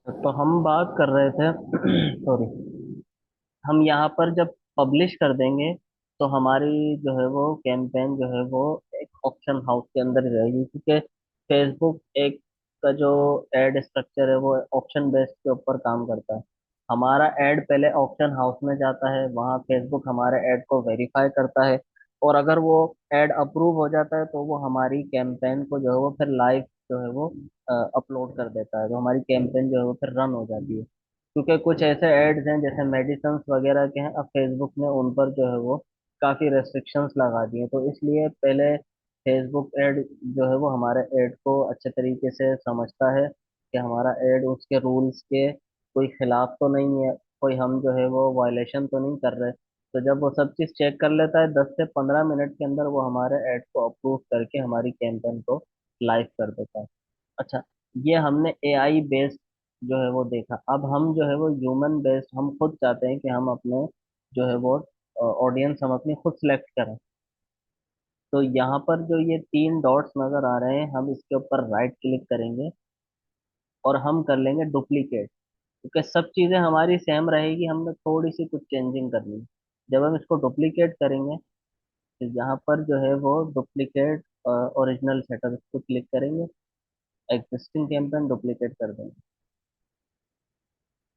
तो हम बात कर रहे थे सॉरी। हम यहाँ पर जब पब्लिश कर देंगे तो हमारी जो है वो कैंपेन जो है वो एक ऑक्शन हाउस के अंदर ही रहेगी, क्योंकि फेसबुक एक का जो एड स्ट्रक्चर है वो ऑक्शन बेस्ड के ऊपर काम करता है। हमारा एड पहले ऑक्शन हाउस में जाता है, वहाँ फेसबुक हमारे एड को वेरीफाई करता है, और अगर वो एड अप्रूव हो जाता है तो वो हमारी कैंपेन को जो है वो फिर लाइव जो है वो अपलोड कर देता है, तो हमारी कैंपेन जो है वो फिर रन हो जाती है। क्योंकि कुछ ऐसे एड्स हैं जैसे मेडिसिन वगैरह के हैं, अब फेसबुक ने उन पर जो है वो काफ़ी रेस्ट्रिक्शंस लगा दिए, तो इसलिए पहले फेसबुक एड जो है वो हमारे एड को अच्छे तरीके से समझता है कि हमारा एड उसके रूल्स के कोई खिलाफ तो नहीं है, कोई हम जो है वो वायलेशन तो नहीं कर रहे। तो जब वो सब चीज़ चेक कर लेता है 10 से 15 मिनट के अंदर वो हमारे एड को अप्रूव करके हमारी कैंपेन को लाइव कर देता है। अच्छा, ये हमने एआई बेस्ड जो है वो देखा। अब हम जो है वो ह्यूमन बेस्ड, हम खुद चाहते हैं कि हम अपने जो है वो ऑडियंस हम अपनी खुद सेलेक्ट करें। तो यहाँ पर जो ये 3 डॉट्स नजर आ रहे हैं, हम इसके ऊपर राइट क्लिक करेंगे और हम कर लेंगे डुप्लीकेट, क्योंकि सब चीज़ें हमारी सेम रहेगी, हमने थोड़ी सी कुछ चेंजिंग करनी है। जब हम इसको डुप्लीकेट करेंगे तो यहाँ पर जो है वो डुप्लीकेट ओरिजिनल सेटअप को क्लिक करेंगे, एग्जिस्टिंग कैंपेन डुप्लीकेट कर देंगे।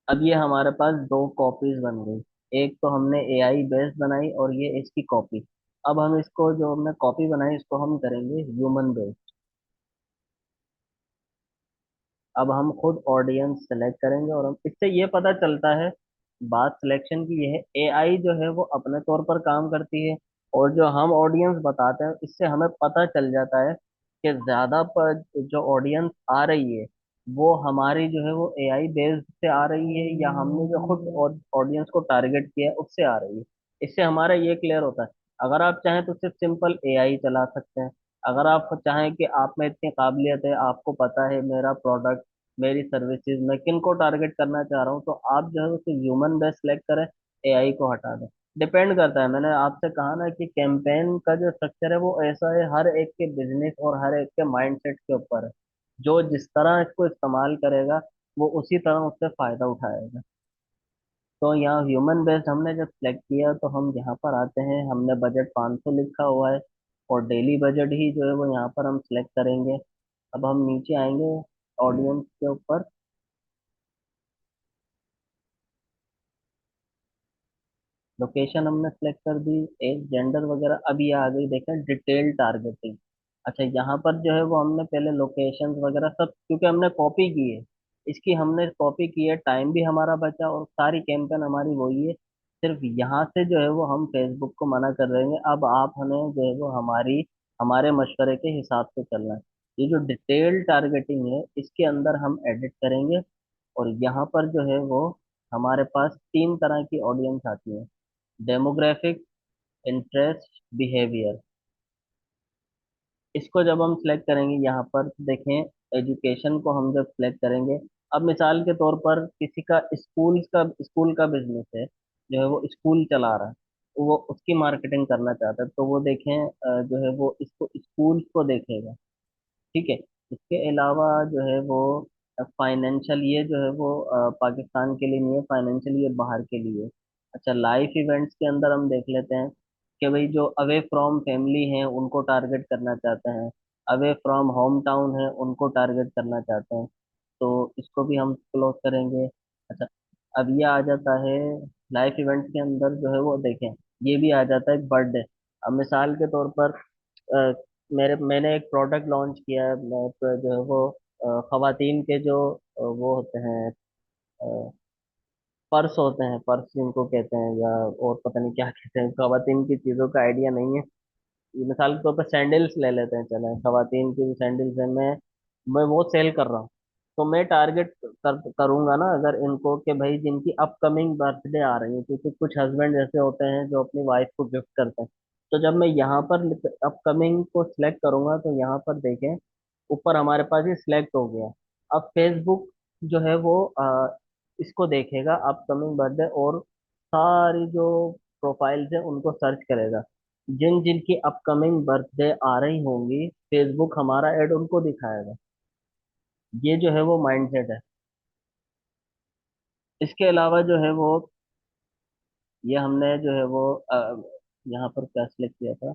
अब ये हमारे पास 2 कॉपीज बन गई, एक तो हमने एआई बेस्ड बनाई और ये इसकी कॉपी। अब हम इसको जो हमने कॉपी बनाई इसको हम करेंगे ह्यूमन बेस्ड। अब हम खुद ऑडियंस सेलेक्ट करेंगे और हम इससे ये पता चलता है, बात सिलेक्शन की ये है, एआई जो है वो अपने तौर पर काम करती है, और जो हम ऑडियंस बताते हैं इससे हमें पता चल जाता है कि ज्यादा पर जो ऑडियंस आ रही है वो हमारी जो है वो एआई बेस्ड से आ रही है या हमने जो खुद ऑडियंस को टारगेट किया है उससे आ रही है। इससे हमारा ये क्लियर होता है। अगर आप चाहें तो सिर्फ सिंपल एआई चला सकते हैं। अगर आप चाहें कि आप में इतनी काबिलियत है, आपको पता है मेरा प्रोडक्ट, मेरी सर्विसेज मैं किन को टारगेट करना चाह रहा हूँ, तो आप जो है उसे ह्यूमन बेस सेलेक्ट करें, एआई को हटा दें। डिपेंड करता है, मैंने आपसे कहा ना कि कैंपेन का जो स्ट्रक्चर है वो ऐसा है, हर एक के बिजनेस और हर एक के माइंडसेट के ऊपर है। जो जिस तरह इसको इस्तेमाल करेगा वो उसी तरह उससे फायदा उठाएगा। तो यहाँ ह्यूमन बेस्ड हमने जब सेलेक्ट किया तो हम यहाँ पर आते हैं, हमने बजट 500 लिखा हुआ है और डेली बजट ही जो है वो यहाँ पर हम सेलेक्ट करेंगे। अब हम नीचे आएंगे ऑडियंस के ऊपर, लोकेशन हमने सेलेक्ट कर दी, एज जेंडर वगैरह। अब ये आ गई देखें डिटेल टारगेटिंग। अच्छा, यहाँ पर जो है वो हमने पहले लोकेशन वगैरह सब, क्योंकि हमने कॉपी की है, इसकी हमने कॉपी की है, टाइम भी हमारा बचा और सारी कैंपेन हमारी वही है। सिर्फ यहाँ से जो है वो हम फेसबुक को मना कर देंगे, अब आप हमें जो है वो हमारे मशवरे के हिसाब से चलना है। ये जो डिटेल टारगेटिंग है इसके अंदर हम एडिट करेंगे, और यहाँ पर जो है वो हमारे पास 3 तरह की ऑडियंस आती है, डेमोग्राफिक, इंटरेस्ट, बिहेवियर। इसको जब हम सिलेक्ट करेंगे यहाँ पर देखें, एजुकेशन को हम जब सिलेक्ट करेंगे, अब मिसाल के तौर पर किसी का स्कूल का बिजनेस है, जो है वो स्कूल चला रहा है, तो वो उसकी मार्केटिंग करना चाहता है, तो वो देखें जो है वो इसको स्कूल को देखेगा। ठीक है। इसके अलावा जो है वो फाइनेंशियल, ये जो है वो पाकिस्तान के लिए नहीं है, फाइनेंशियल ये बाहर के लिए है। अच्छा, लाइफ इवेंट्स के अंदर हम देख लेते हैं कि भाई जो अवे फ्रॉम फैमिली हैं उनको टारगेट करना चाहते हैं, अवे फ्रॉम होम टाउन है उनको टारगेट करना चाहते हैं, तो इसको भी हम क्लोज करेंगे। अच्छा, अब ये आ जाता है लाइफ इवेंट के अंदर जो है वो देखें, ये भी आ जाता है बर्थडे। अब मिसाल के तौर पर अ, मैंने एक प्रोडक्ट लॉन्च किया है, मैं तो जो है वो खवातीन के जो वो होते हैं, पर्स होते हैं, पर्स जिनको कहते हैं, या और पता नहीं क्या कहते हैं, खवातीन की चीज़ों का आइडिया नहीं है। ये मिसाल के तौर पर सैंडल्स ले लेते हैं, चले खवातीन की जो सैंडल्स है, मैं वो सेल कर रहा हूँ, तो मैं टारगेट करूंगा ना अगर इनको कि भाई जिनकी अपकमिंग बर्थडे आ रही है, क्योंकि कुछ हस्बैंड ऐसे होते हैं जो अपनी वाइफ को गिफ्ट करते हैं। तो जब मैं यहाँ पर अपकमिंग को सिलेक्ट करूंगा तो यहाँ पर देखें ऊपर हमारे पास ये सिलेक्ट हो गया। अब फेसबुक जो है वो इसको देखेगा अपकमिंग बर्थडे, और सारी जो प्रोफाइल्स है उनको सर्च करेगा, जिन जिनकी अपकमिंग बर्थडे आ रही होंगी फेसबुक हमारा ऐड उनको दिखाएगा। ये जो है वो माइंडसेट है। इसके अलावा जो है वो, ये हमने जो है वो यहाँ पर क्या सिलेक्ट किया था,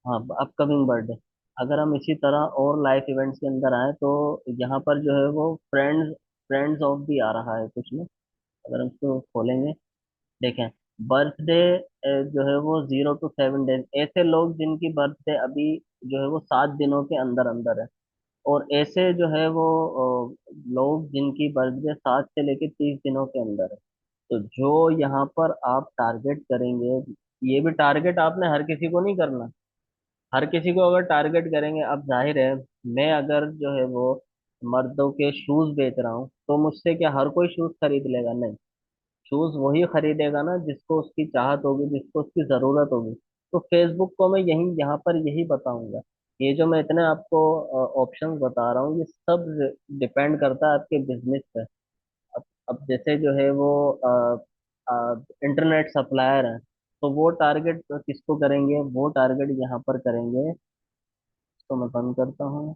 हाँ, अपकमिंग बर्थडे। अगर हम इसी तरह और लाइफ इवेंट्स के अंदर आए तो यहाँ पर जो है वो फ्रेंड्स फ्रेंड्स ऑफ भी आ रहा है कुछ में। अगर हम इसको खोलेंगे, देखें, बर्थडे जो है वो 0 to 7 डेज, ऐसे लोग जिनकी बर्थडे अभी जो है वो 7 दिनों के अंदर अंदर है। और ऐसे जो है वो लोग जिनकी बर्थडे 7 से लेके 30 दिनों के अंदर है। तो जो यहाँ पर आप टारगेट करेंगे, ये भी टारगेट आपने हर किसी को नहीं करना। हर किसी को अगर टारगेट करेंगे, अब जाहिर है, मैं अगर जो है वो मर्दों के शूज बेच रहा हूँ तो मुझसे क्या हर कोई शूज खरीद लेगा? नहीं। शूज वही खरीदेगा ना जिसको उसकी चाहत होगी, जिसको उसकी जरूरत होगी। तो फेसबुक को मैं यही यहाँ पर यही बताऊंगा। ये जो मैं इतने आपको ऑप्शंस बता रहा हूँ, ये सब डिपेंड करता है आपके बिजनेस पे। अब जैसे जो है वो इंटरनेट सप्लायर है, तो वो टारगेट किसको करेंगे? वो टारगेट यहाँ पर करेंगे, तो मैं बंद करता हूँ।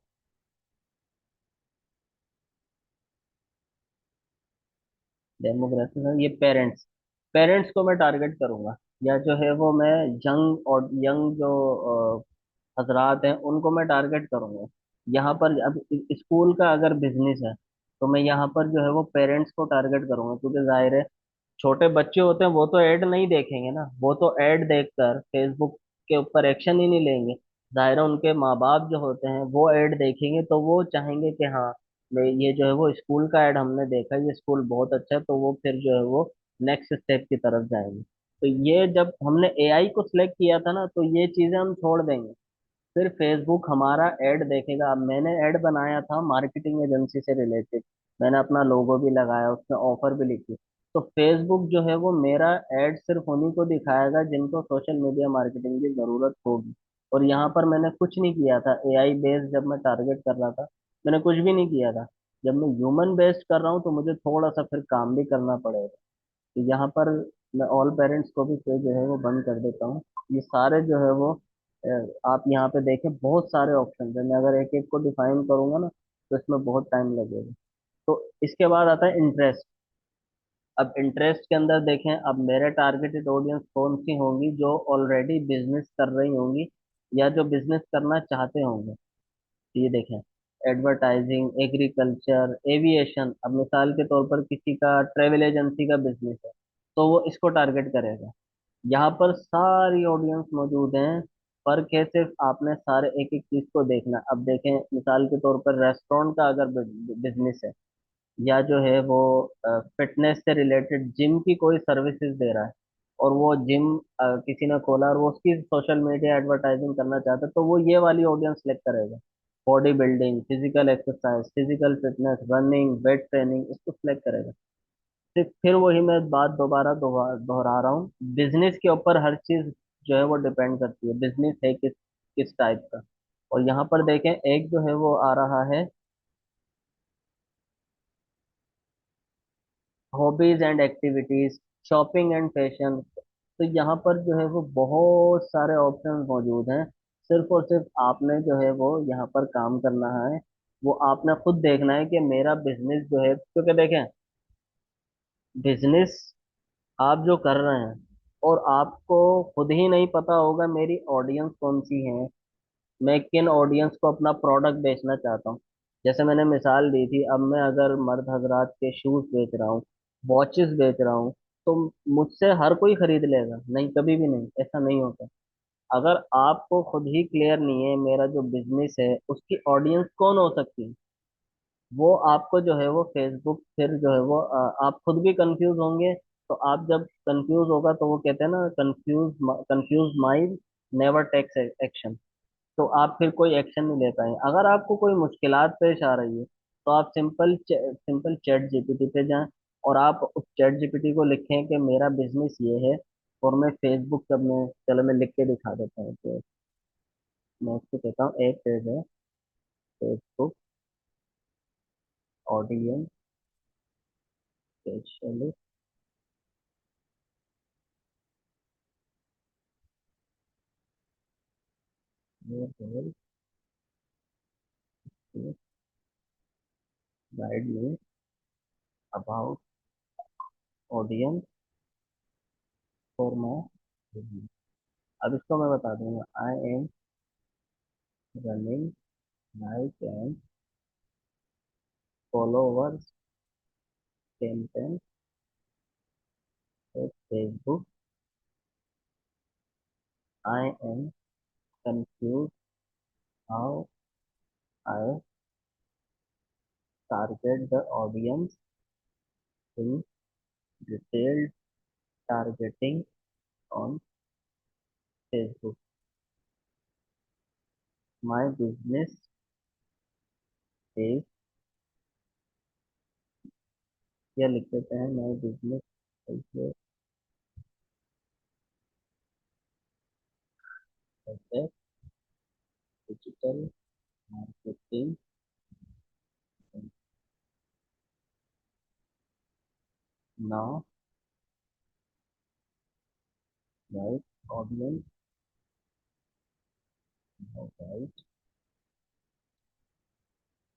डेमोग्राफी में ये पेरेंट्स, पेरेंट्स को मैं टारगेट करूंगा। या जो है वो मैं यंग और यंग जो हजरात हैं उनको मैं टारगेट करूंगा। यहाँ पर अब स्कूल का अगर बिजनेस है तो मैं यहाँ पर जो है वो पेरेंट्स को टारगेट करूंगा, क्योंकि जाहिर है छोटे बच्चे होते हैं वो तो ऐड नहीं देखेंगे ना, वो तो ऐड देखकर फेसबुक के ऊपर एक्शन ही नहीं लेंगे। जाहिर है उनके माँ बाप जो होते हैं वो ऐड देखेंगे तो वो चाहेंगे कि हाँ, मैं ये जो है वो स्कूल का ऐड हमने देखा, ये स्कूल बहुत अच्छा है, तो वो फिर जो है वो नेक्स्ट स्टेप की तरफ जाएंगे। तो ये जब हमने एआई को सिलेक्ट किया था ना, तो ये चीजें हम छोड़ देंगे। फिर फेसबुक हमारा ऐड देखेगा। अब मैंने ऐड बनाया था मार्केटिंग एजेंसी से रिलेटेड, मैंने अपना लोगो भी लगाया, उसमें ऑफर भी लिखी। तो फेसबुक जो है वो मेरा ऐड सिर्फ उन्हीं को दिखाएगा जिनको सोशल मीडिया मार्केटिंग की जरूरत होगी। और यहाँ पर मैंने कुछ नहीं किया था एआई बेस्ड, जब मैं टारगेट कर रहा था मैंने कुछ भी नहीं किया था। जब मैं ह्यूमन बेस्ड कर रहा हूँ तो मुझे थोड़ा सा फिर काम भी करना पड़ेगा। तो यहाँ पर मैं ऑल पेरेंट्स को भी फिर जो है वो बंद कर देता हूँ। ये सारे जो है वो आप यहाँ पे देखें बहुत सारे ऑप्शन है, मैं अगर एक एक को डिफाइन करूंगा ना तो इसमें बहुत टाइम लगेगा। तो इसके बाद आता है इंटरेस्ट। अब इंटरेस्ट के अंदर देखें, अब मेरे टारगेटेड ऑडियंस कौन सी होंगी? जो ऑलरेडी बिजनेस कर रही होंगी या जो बिजनेस करना चाहते होंगे। तो ये देखें, एडवर्टाइजिंग, एग्रीकल्चर, एविएशन। अब मिसाल के तौर पर किसी का ट्रेवल एजेंसी का बिजनेस है तो वो इसको टारगेट करेगा। यहाँ पर सारी ऑडियंस मौजूद हैं। फर्क है सिर्फ आपने सारे एक एक चीज को देखना। अब देखें, मिसाल के तौर पर रेस्टोरेंट का अगर बिजनेस है, या जो है वो फिटनेस से रिलेटेड जिम की कोई सर्विसेज दे रहा है, और वो जिम किसी ने खोला और वो उसकी सोशल मीडिया एडवर्टाइजिंग करना चाहता है, तो वो ये वाली ऑडियंस सेलेक्ट करेगा। Body building, physical exercise, physical fitness, running, weight training, इसको सिलेक्ट करेगा। फिर वही मैं बात दोबारा दोहरा रहा हूँ, बिजनेस के ऊपर हर चीज जो है वो डिपेंड करती है, बिजनेस है किस किस टाइप का। और यहाँ पर देखें, एक जो है वो आ रहा है hobbies and activities, shopping and fashion. तो यहाँ पर जो है वो बहुत सारे ऑप्शंस मौजूद हैं। सिर्फ और सिर्फ आपने जो है वो यहाँ पर काम करना है। वो आपने खुद देखना है कि मेरा बिजनेस जो है, क्योंकि देखें, बिजनेस आप जो कर रहे हैं और आपको खुद ही नहीं पता होगा मेरी ऑडियंस कौन सी है, मैं किन ऑडियंस को अपना प्रोडक्ट बेचना चाहता हूँ। जैसे मैंने मिसाल दी थी, अब मैं अगर मर्द हजरात के शूज बेच रहा हूँ, वॉचेस बेच रहा हूँ, तो मुझसे हर कोई खरीद लेगा? नहीं, कभी भी नहीं, ऐसा नहीं होता। अगर आपको खुद ही क्लियर नहीं है मेरा जो बिजनेस है उसकी ऑडियंस कौन हो सकती है, वो आपको जो है वो फेसबुक फिर जो है वो आप खुद भी कंफ्यूज होंगे। तो आप जब कंफ्यूज होगा तो वो कहते हैं ना, confuse mind never takes action. तो आप फिर कोई एक्शन नहीं ले पाएंगे। अगर आपको कोई मुश्किलात पेश आ रही है तो आप सिंपल चैट जीपीटी पे जाएं, और आप उस चैट जीपीटी को लिखें कि मेरा बिजनेस ये है, और मैं फेसबुक जब मैं, चलो मैं लिख के दिखा देता हूँ। तो मैं उसको कहता हूँ, एक पेज है, फेसबुक ऑडियंस स्पेशलिस्ट, गाइड में about audience for my business. अब इसको मैं बता दूंगा, I am running like an followers campaign at Facebook. I am confuse how I target the audience in detailed targeting on Facebook. My business is, या लिख देते हैं, my business is a digital marketing now, right? Audience, right?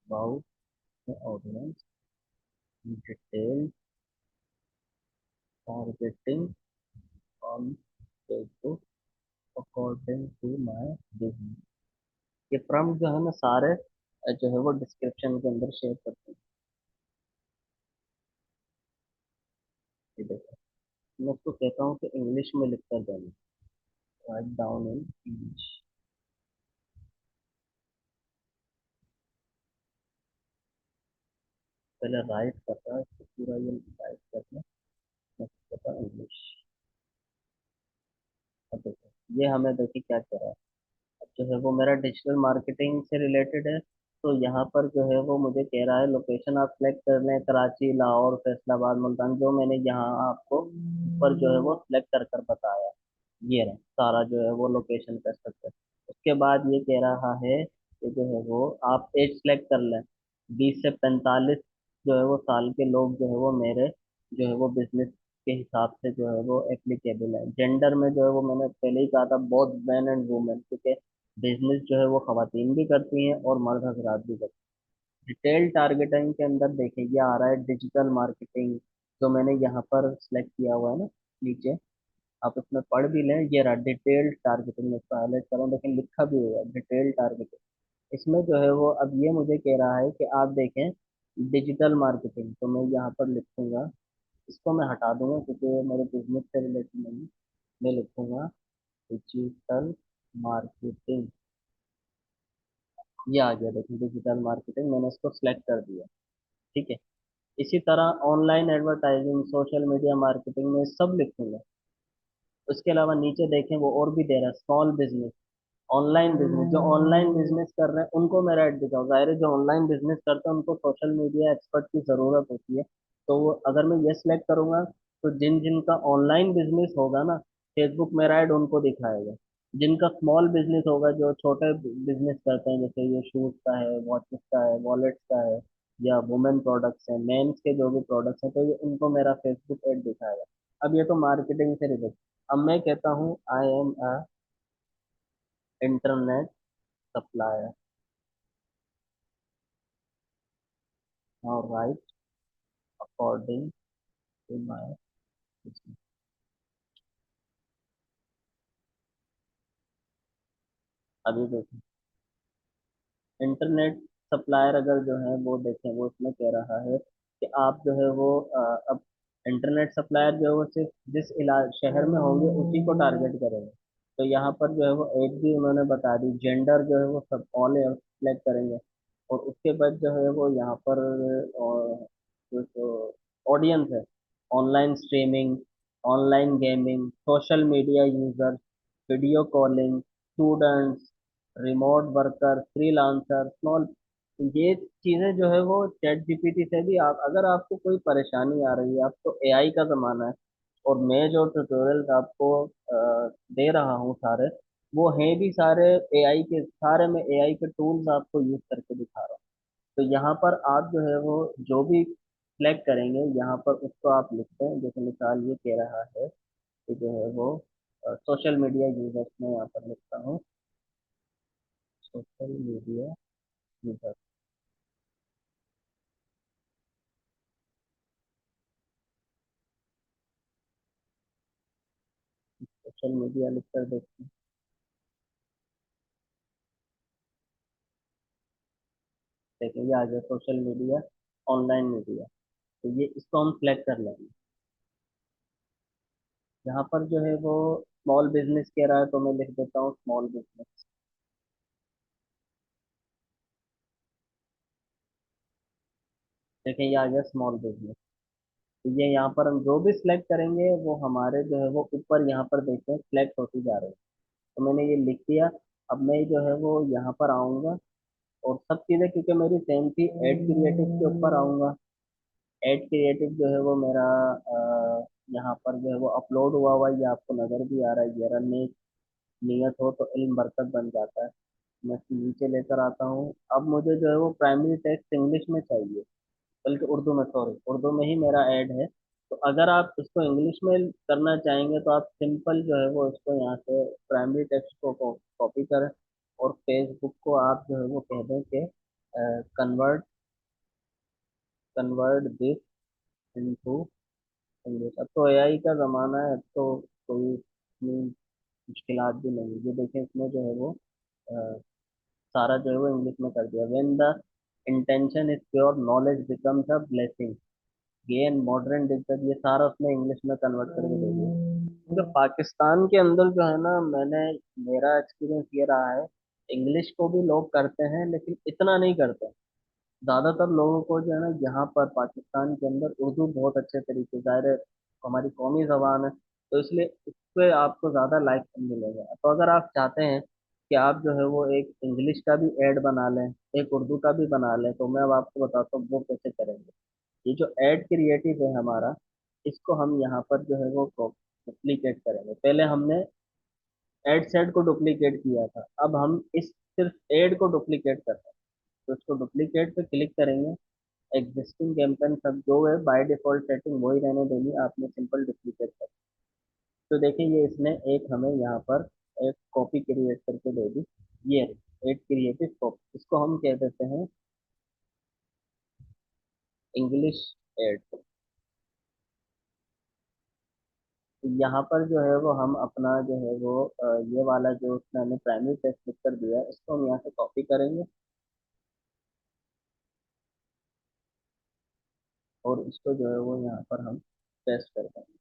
About the audience, detailed targeting on Facebook according to my business। ये prompt जो है ना सारे जो है वो डिस्क्रिप्शन के अंदर शेयर करते हैं। ये देखो, मैं उसको कहता हूँ कि इंग्लिश में लिख कर देना, राइट डाउन इन इंग्लिश। पहले राइट करता है, इसको पूरा ये राइट करना, मैं कहता हूँ इंग्लिश। अब देखो, ये हमें देखिए क्या कह रहा है। अब जो है वो मेरा डिजिटल मार्केटिंग से रिलेटेड है। तो यहाँ पर जो है वो मुझे कह रहा है लोकेशन आप सेलेक्ट कर लें, कराची, लाहौर, फैसलाबाद, मुल्तान, जो मैंने यहाँ आपको ऊपर जो है वो सिलेक्ट कर कर बताया। ये रहा सारा जो है वो लोकेशन का स्ट्रक्चर। उसके बाद ये कह रहा है कि जो है वो आप एज सेलेक्ट कर लें, 20 से 45 जो है वो साल के लोग जो है वो मेरे जो है वो बिजनेस के हिसाब से जो है वो एप्लीकेबल है। जेंडर में जो है वो मैंने पहले ही कहा था, बोथ मैन एंड वुमेन, क्योंकि बिजनेस जो है वो खवातीन भी करती हैं और मर्द हजरात भी करते हैं। डिटेल टारगेटिंग के अंदर देखें, ये आ रहा है डिजिटल मार्केटिंग, जो मैंने यहाँ पर सिलेक्ट किया हुआ है ना नीचे, आप इसमें पढ़ भी लें। ये रहा डिटेल्ड टारगेटिंग, में इसको हाईलाइट करूँ लेकिन लिखा भी हुआ है डिटेल टारगेटिंग। इसमें जो है वो अब ये मुझे कह रहा है कि आप देखें डिजिटल मार्केटिंग, तो मैं यहाँ पर लिखूंगा, इसको मैं हटा दूंगा क्योंकि ये मेरे बिजनेस से रिलेटेड नहीं है। मैं लिखूंगा डिजिटल मार्केटिंग। ये आ गया, देखिए डिजिटल मार्केटिंग, मैंने इसको सिलेक्ट कर दिया। ठीक है। इसी तरह online advertising, social media marketing में सब लिखूंगा। उसके अलावा नीचे देखें वो और भी दे रहा है, स्मॉल बिजनेस, ऑनलाइन बिजनेस, जो ऑनलाइन बिजनेस कर रहे हैं उनको मेरा ऐड दिखाओ। जाहिर है जो ऑनलाइन बिजनेस करते हैं उनको सोशल मीडिया एक्सपर्ट की ज़रूरत होती है। तो वो अगर मैं ये सिलेक्ट करूंगा तो जिन जिनका ऑनलाइन बिजनेस होगा ना, फेसबुक मेरा ऐड उनको दिखाएगा। जिनका स्मॉल बिजनेस होगा, जो छोटे बिजनेस करते हैं, जैसे ये शूज का है, वॉचेस का है, वॉलेट्स का है, या वुमेन प्रोडक्ट्स हैं, मेंस के जो भी प्रोडक्ट्स हैं, तो ये उनको मेरा फेसबुक ऐड दिखाएगा। अब ये तो मार्केटिंग से रिलेटेड। अब मैं कहता हूँ I am a internet supplier और right according to my business. अभी देखें, इंटरनेट सप्लायर अगर जो है वो देखें, वो इसमें कह रहा है कि आप जो है वो अब इंटरनेट सप्लायर जो है वो सिर्फ जिस शहर में होंगे उसी को टारगेट करेंगे। तो यहाँ पर जो है वो एज भी उन्होंने बता दी, जेंडर जो है वो सब ऑल सेलेक्ट करेंगे। और उसके बाद जो है वो यहाँ पर जो ऑडियंस है, online streaming, online gaming, social media user, video calling, students, remote worker, freelancer, small, ये चीज़ें जो है वो चैट जीपीटी से भी, आप अगर आपको कोई परेशानी आ रही है, अब तो एआई का ज़माना है, और मैं जो ट्यूटोरियल्स आपको दे रहा हूँ सारे, वो हैं भी सारे एआई के, सारे मैं एआई के टूल्स आपको यूज़ करके दिखा रहा हूँ। तो यहाँ पर आप जो है वो जो भी सिलेक्ट करेंगे यहाँ पर उसको आप लिखते हैं। जैसे मिसाल ये कह रहा है कि जो है वो सोशल मीडिया यूजर्स में यहाँ पर लिखता हूँ, social media user. Social media लिख कर देखते हैं। देखें ये आ गया सोशल मीडिया, ऑनलाइन मीडिया। तो ये इसको हम सिलेक्ट कर लेंगे। यहाँ पर जो है वो स्मॉल बिजनेस कह रहा है, तो मैं लिख देता हूँ स्मॉल बिजनेस। देखें ये आ गया स्मॉल बिजनेस। तो ये यहाँ पर हम जो भी सिलेक्ट करेंगे वो हमारे जो है वो ऊपर यहाँ पर देखते हैं सिलेक्ट होती जा रही है। तो मैंने ये लिख दिया। अब मैं जो है वो यहाँ पर आऊँगा, और सब चीज़ें क्योंकि मेरी सेम थी, एड क्रिएटिव के ऊपर आऊँगा। एड क्रिएटिव जो है वो मेरा यहाँ पर जो है वो अपलोड हुआ हुआ है, ये आपको नज़र भी आ रहा है। ये रन नियत हो तो इल्म बरकत बन जाता है। मैं इसको नीचे लेकर आता हूँ। अब मुझे जो है वो प्राइमरी टेक्स्ट इंग्लिश में चाहिए, बल्कि उर्दू में, सॉरी उर्दू में ही मेरा ऐड है। तो अगर आप इसको इंग्लिश में करना चाहेंगे तो आप सिंपल जो है वो इसको यहाँ से प्राइमरी टेक्स्ट को कॉपी करें, और फेसबुक को आप जो है वो कह दें कि convert convert this into English. अब तो एआई का ज़माना है, अब तो कोई इतनी मुश्किलात भी नहीं है। ये देखें इसमें जो है वो अ, सारा जो है वो इंग्लिश में कर दिया। When the intention is pure knowledge becomes a blessing, gain modern digital, ये सारा उसने इंग्लिश में कन्वर्ट करके दे दिया। क्योंकि पाकिस्तान के अंदर जो है ना, मेरा एक्सपीरियंस ये रहा है, इंग्लिश को भी लोग करते हैं लेकिन इतना नहीं करते। ज्यादातर लोगों को जो है ना यहाँ पर पाकिस्तान के अंदर उर्दू बहुत अच्छे तरीके, ज़ाहिर है हमारी कौमी जबान है, तो इसलिए इस पे आपको ज्यादा लाइक मिलेगा। तो अगर आप चाहते हैं कि आप जो है वो एक इंग्लिश का भी ऐड बना लें, एक उर्दू का भी बना लें, तो मैं अब आपको बताता हूँ वो कैसे करेंगे। ये जो ऐड क्रिएटिव है हमारा, इसको हम यहाँ पर जो है वो डुप्लीकेट करेंगे। पहले हमने ऐड सेट को डुप्लीकेट किया था, अब हम इस सिर्फ ऐड को डुप्लीकेट कर रहे हैं। तो इसको डुप्लीकेट पे क्लिक करेंगे। एग्जिस्टिंग कैंपेन सब जो है बाय डिफॉल्ट सेटिंग वही रहने देनी, आपने सिंपल डुप्लीकेट कर। तो देखिए ये इसने एक हमें यहाँ पर एक कॉपी क्रिएट करके दे दी। ये एड क्रिएटिव कॉपी, इसको हम कह देते हैं इंग्लिश एड। यहाँ पर जो है वो हम अपना जो है वो ये वाला जो उसने हमें प्राइमरी टेक्स्ट लिख कर दिया है, इसको हम यहाँ से कॉपी करेंगे और इसको जो है वो यहाँ पर हम पेस्ट कर देंगे।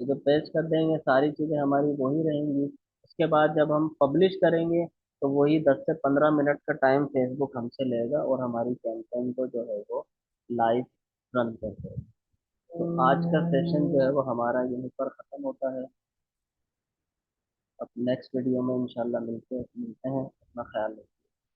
तो जब पेस्ट कर देंगे सारी चीज़ें हमारी वही रहेंगी। उसके बाद जब हम पब्लिश करेंगे तो वही 10 से 15 मिनट का टाइम फेसबुक हमसे लेगा, और हमारी कैंपेन को जो है वो लाइव रन कर देगा। तो आज का सेशन जो है वो हमारा यहीं पर ख़त्म होता है। अब नेक्स्ट वीडियो में इंशाल्लाह मिलते हैं। अपना ख्याल रखें।